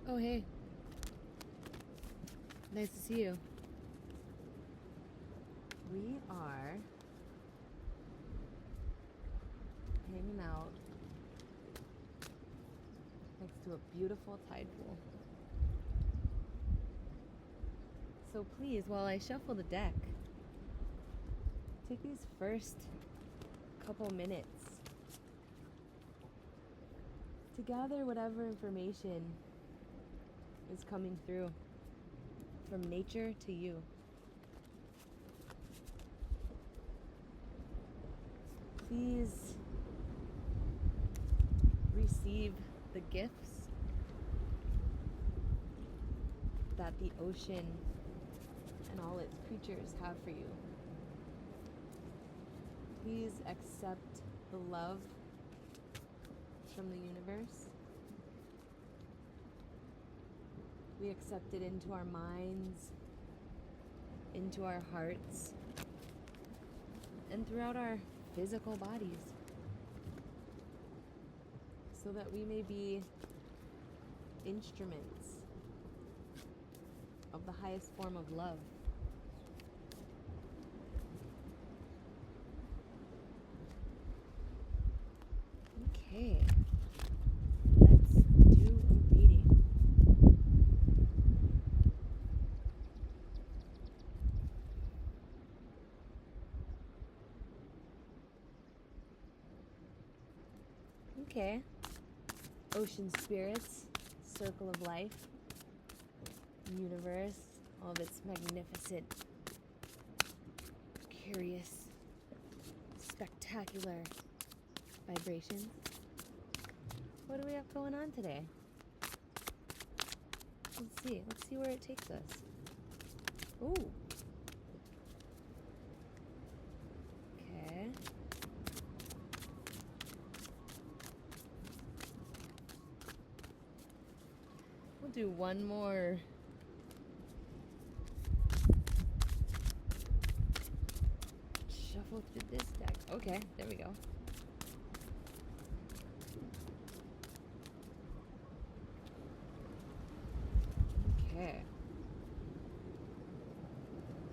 Oh, hey. Nice to see you. We are hanging out next to a beautiful tide pool. So please, while I shuffle the deck, take these first couple minutes to gather whatever information is coming through from nature to you. Please receive the gifts that the ocean and all its creatures have for you. Please accept the love from the universe. We accept it into our minds, into our hearts, and throughout our physical bodies, so that we may be instruments of the highest form of love. Okay, let's do a reading. Okay, ocean spirits, circle of life, universe, all of its magnificent, curious, spectacular vibrations. What do we have going on today? Let's see where it takes us. Ooh. Okay. We'll do one more shuffle through this deck. Okay, there we go. Okay.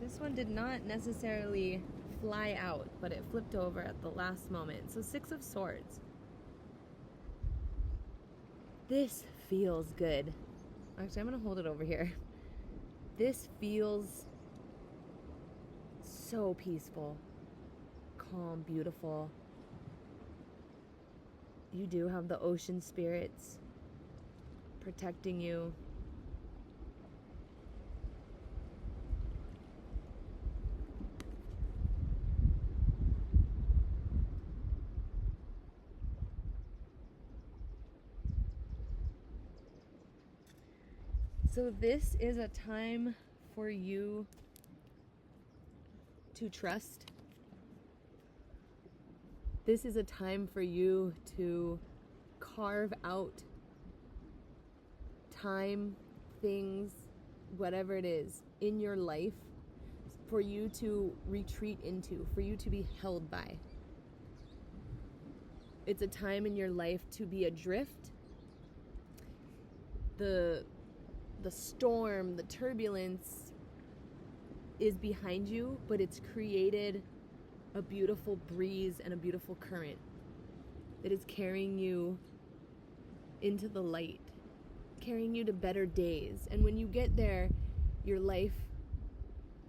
This one did not necessarily fly out, but it flipped over at the last moment. So 6 of Swords. This feels good. Actually, I'm going to hold it over here. This feels so peaceful, calm, beautiful. You do have the ocean spirits protecting you. So this is a time for you to trust. This is a time for you to carve out time, things, whatever it is in your life for you to retreat into, for you to be held by. It's a time in your life to be adrift. The storm, the turbulence is behind you, but it's created a beautiful breeze and a beautiful current that is carrying you into the light, carrying you to better days. And when you get there, your life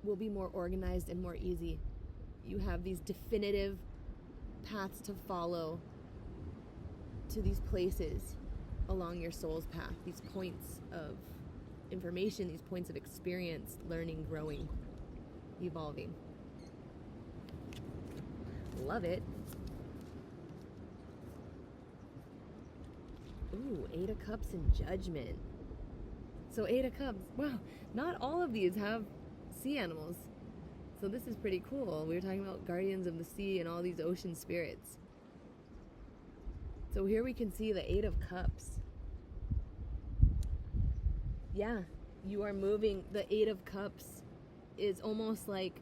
will be more organized and more easy. You have these definitive paths to follow to these places along your soul's path, these points of information, these points of experience, learning, growing, evolving. Love it. Ooh, 8 of Cups and Judgment. So 8 of Cups, wow, not all of these have sea animals. So this is pretty cool. We were talking about guardians of the sea and all these ocean spirits. So here we can see the 8 of Cups. Yeah, you are moving. The 8 of Cups is almost like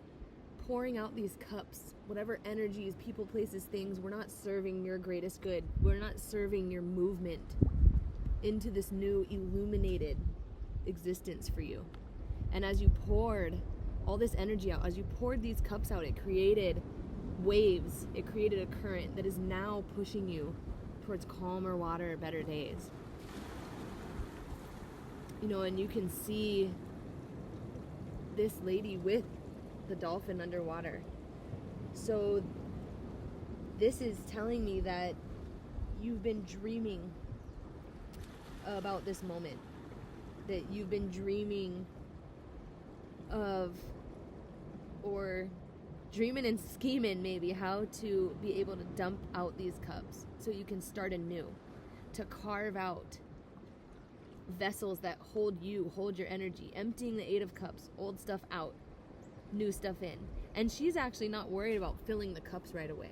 pouring out these cups, whatever energies, people, places, things. We're not serving your greatest good. We're not serving your movement. into this new illuminated existence for you. And as you poured all this energy out, as you poured these cups out, it created waves, it created a current that is now pushing you towards calmer water, better days. You know, and you can see this lady with the dolphin underwater. So this is telling me that you've been dreaming about this moment, that you've been dreaming of, or dreaming and scheming maybe how to be able to dump out these cups so you can start anew, to carve out vessels that hold you, hold your energy, emptying the 8 of cups, old stuff out, new stuff in. And she's actually not worried about filling the cups right away.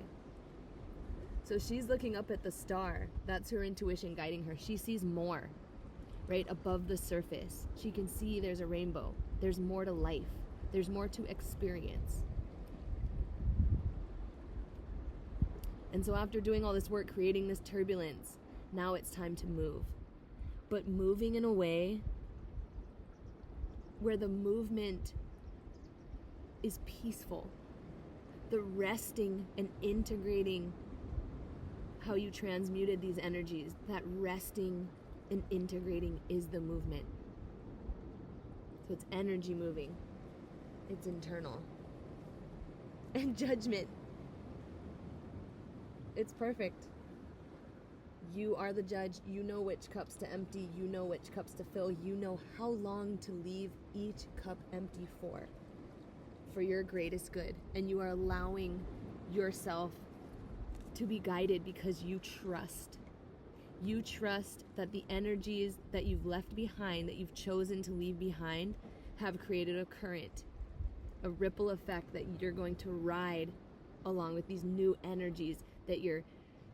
So she's looking up at the star. That's her intuition guiding her. She sees more, right above the surface. She can see there's a rainbow. There's more to life. There's more to experience. And so after doing all this work, creating this turbulence, now it's time to move. But moving in a way where the movement is peaceful. The resting and integrating how you transmuted these energies, that resting and integrating is the movement. So it's energy moving. It's internal. And judgment. It's perfect. You are the judge. You know which cups to empty. You know which cups to fill. You know how long to leave each cup empty for your greatest good. And you are allowing yourself to be guided because you trust. You trust that the energies that you've left behind, that you've chosen to leave behind, have created a current, a ripple effect that you're going to ride along with these new energies that you're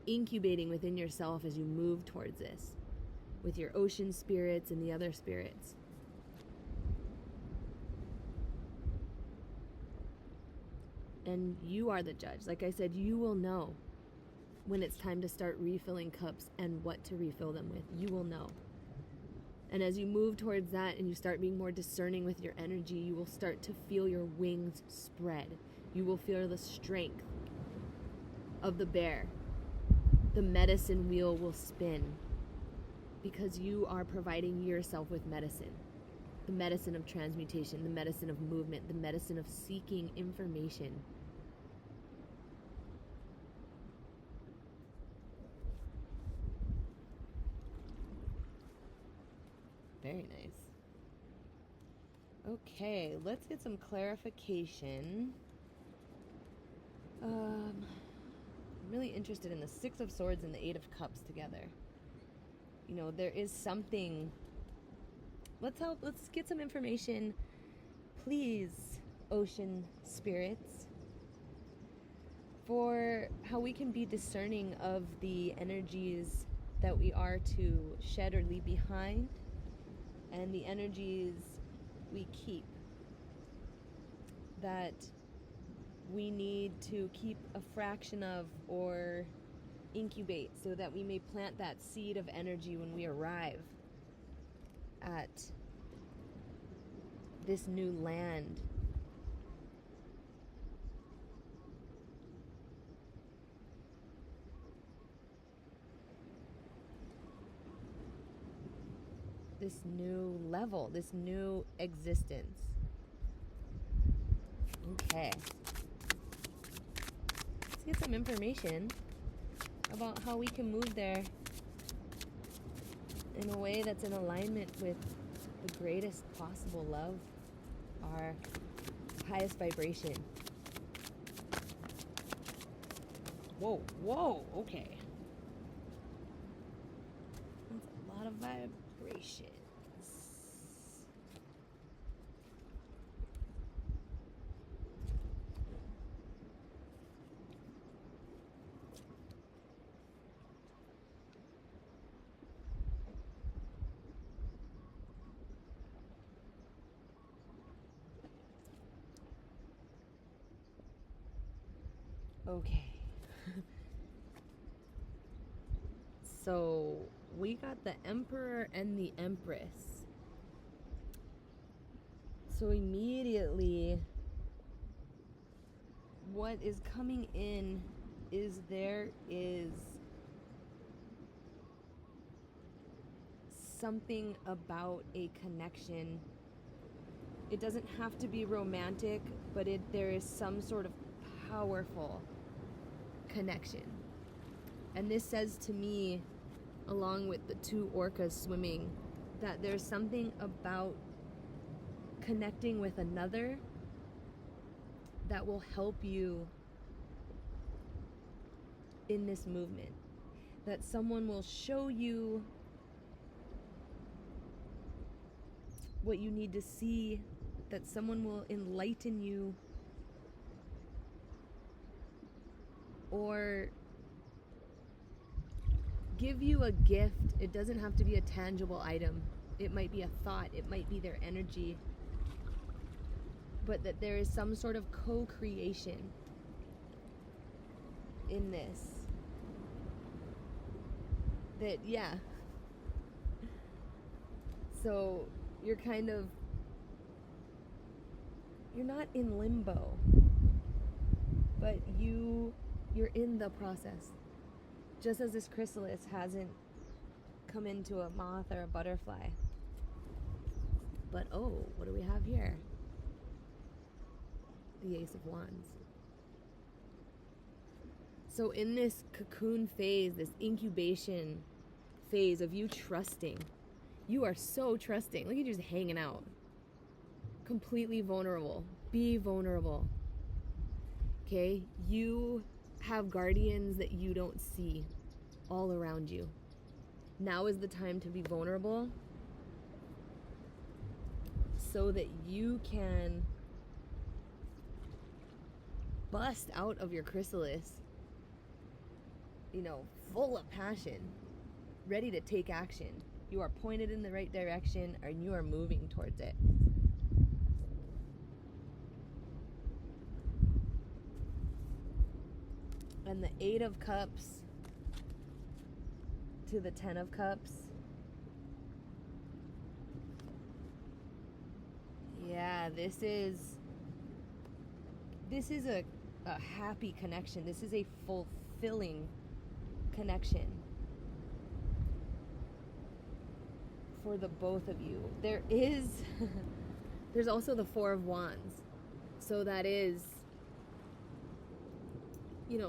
incubating within yourself as you move towards this, with your ocean spirits and the other spirits. And you are the judge. Like I said, you will know when it's time to start refilling cups and what to refill them with. You will know. And as you move towards that and you start being more discerning with your energy, you will start to feel your wings spread. You will feel the strength of the bear. The medicine wheel will spin because you are providing yourself with medicine. The medicine of transmutation, the medicine of movement, the medicine of seeking information. Very nice. Okay, let's get some clarification. I'm really interested in the 6 of Swords and the 8 of Cups together. You know, there is something. Let's get some information, please, ocean spirits, for how we can be discerning of the energies that we are to shed or leave behind, and the energies we keep that we need to keep a fraction of or incubate so that we may plant that seed of energy when we arrive at this new land. This new level, this new existence. Okay. Let's get some information about how we can move there in a way that's in alignment with the greatest possible love, our highest vibration. Whoa, okay. That's a lot of vibrations. Okay. So we got the Emperor and the Empress. So immediately, what is coming in is there is something about a connection. It doesn't have to be romantic, but there is some sort of powerful connection. And this says to me, along with the two orcas swimming, that there's something about connecting with another that will help you in this movement. That someone will show you what you need to see, that someone will enlighten you, or give you a gift. It doesn't have to be a tangible item. It might be a thought, it might be their energy, but that there is some sort of co-creation in this. That, yeah. So you're not in limbo, but you're in the process. Just as this chrysalis hasn't come into a moth or a butterfly. But oh, what do we have here? The Ace of Wands. So in this cocoon phase, this incubation phase of you trusting, you are so trusting. Look at you just hanging out. Completely vulnerable. Be vulnerable. Okay? You have guardians that you don't see all around you. Now is the time to be vulnerable so that you can bust out of your chrysalis, full of passion, ready to take action. You are pointed in the right direction and you are moving towards it. And the 8 of Cups to the 10 of Cups. Yeah, this is a happy connection. This is a fulfilling connection for the both of you. There's also the 4 of Wands. So that is,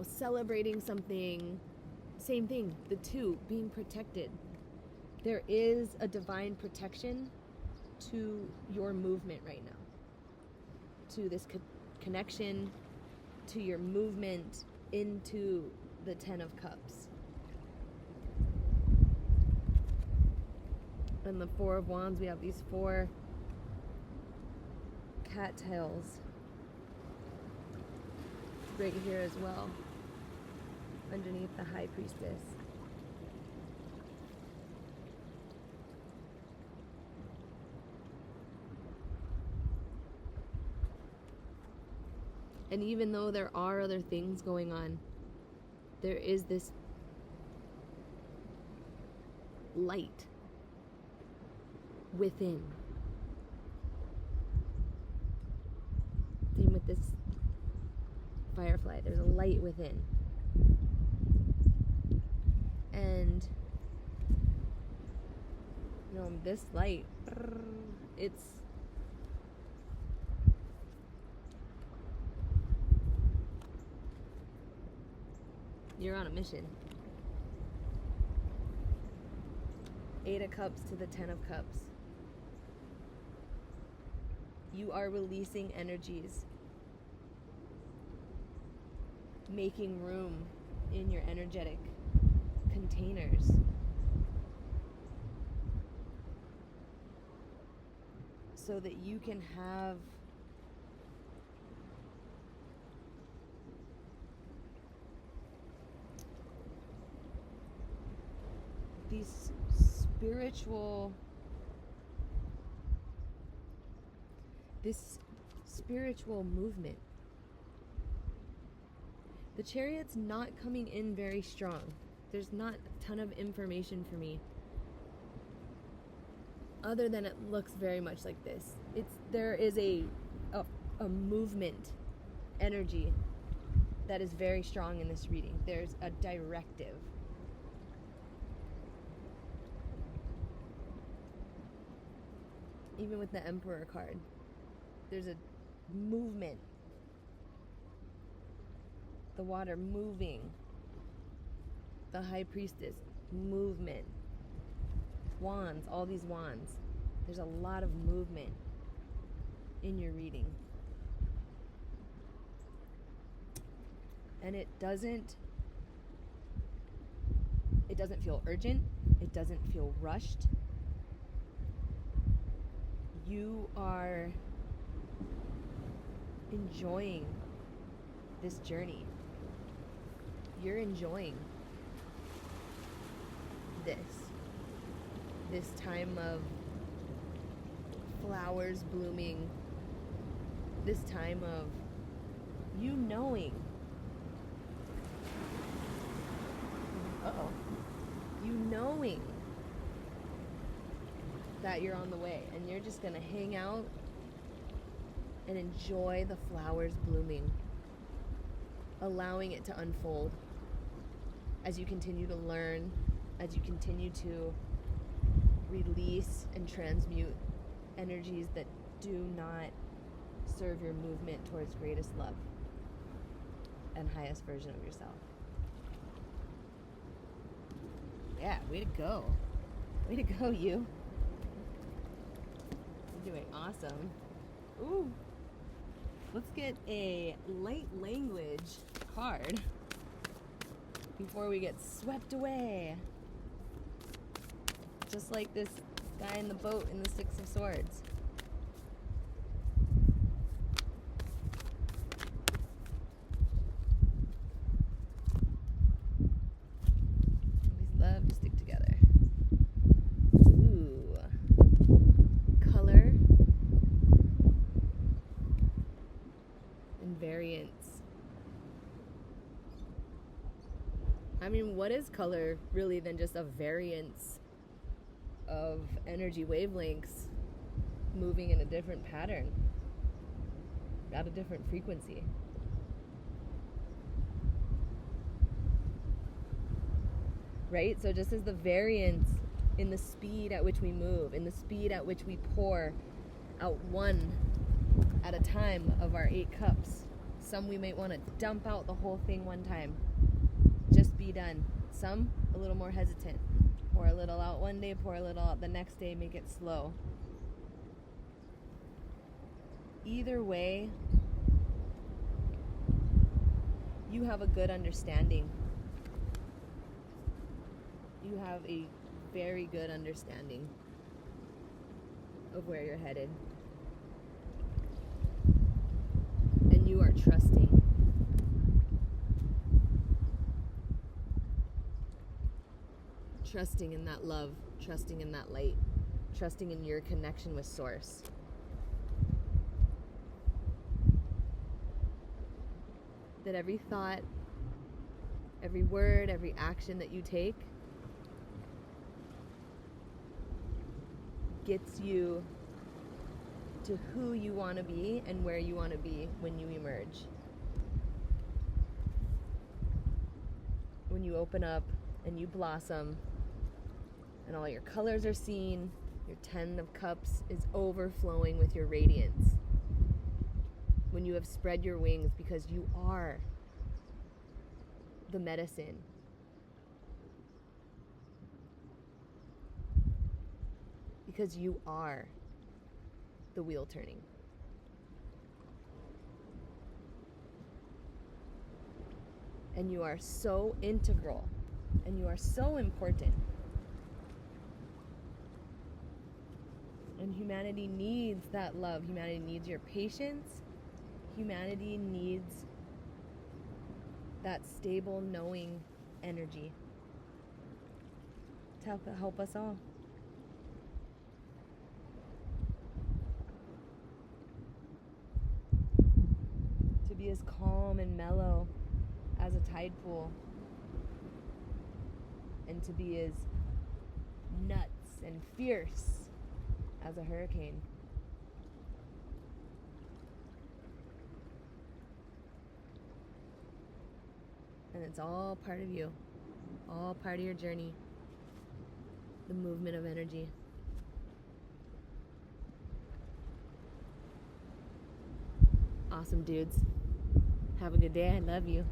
celebrating something. Same thing, the 2, being protected. There is a divine protection to your movement right now, to this connection, to your movement into the 10 of Cups. And the 4 of Wands, we have these 4 cattails right here as well, underneath the High Priestess. And even though there are other things going on, there is this light within. Same with this firefly. There's a light within. And this light, you're on a mission. 8 of Cups to the 10 of Cups. You are releasing energies, making room in your energetic containers so that you can have these spiritual movement. The Chariot's not coming in very strong. There's not a ton of information for me other than it looks very much like this. There is a movement energy that is very strong in this reading. There's a directive. Even with the Emperor card, there's a movement. The water moving. The High Priestess, movement. Wands, all these wands. There's a lot of movement in your reading. And it doesn't feel urgent. It doesn't feel rushed. You are enjoying this journey. You're enjoying this time of flowers blooming, this time of you knowing, you knowing that you're on the way, and you're just gonna hang out and enjoy the flowers blooming, allowing it to unfold as you continue to learn, as you continue to release and transmute energies that do not serve your movement towards greatest love and highest version of yourself. Yeah, way to go. Way to go, you. You're doing awesome. Ooh. Let's get a light language card before we get swept away. Just like this guy in the boat in the Six of Swords. Always love to stick together. Ooh. Color and variance. I mean, what is color really than just a variance of energy wavelengths moving in a different pattern at a different frequency? Right? So just as the variance in the speed at which we move, in the speed at which we pour out one at a time of our 8 cups. Some we might want to dump out the whole thing one time. Just be done. Some a little more hesitant. Pour a little out one day, pour a little out the next day, make it slow. Either way, you have a good understanding. You have a very good understanding of where you're headed. And you are trusting. Trusting in that love, trusting in that light, trusting in your connection with Source. That every thought, every word, every action that you take gets you to who you want to be and where you want to be when you emerge. When you open up and you blossom and all your colors are seen, your 10 of Cups is overflowing with your radiance. When you have spread your wings because you are the medicine. Because you are the wheel turning. And you are so integral, and you are so important. And humanity needs that love. Humanity needs your patience. Humanity needs that stable, knowing energy to help us all. To be as calm and mellow as a tide pool. and to be as nuts and fierce as a hurricane. And it's all part of you, all part of your journey, the movement of energy. Awesome, dudes. Have a good day. I love you.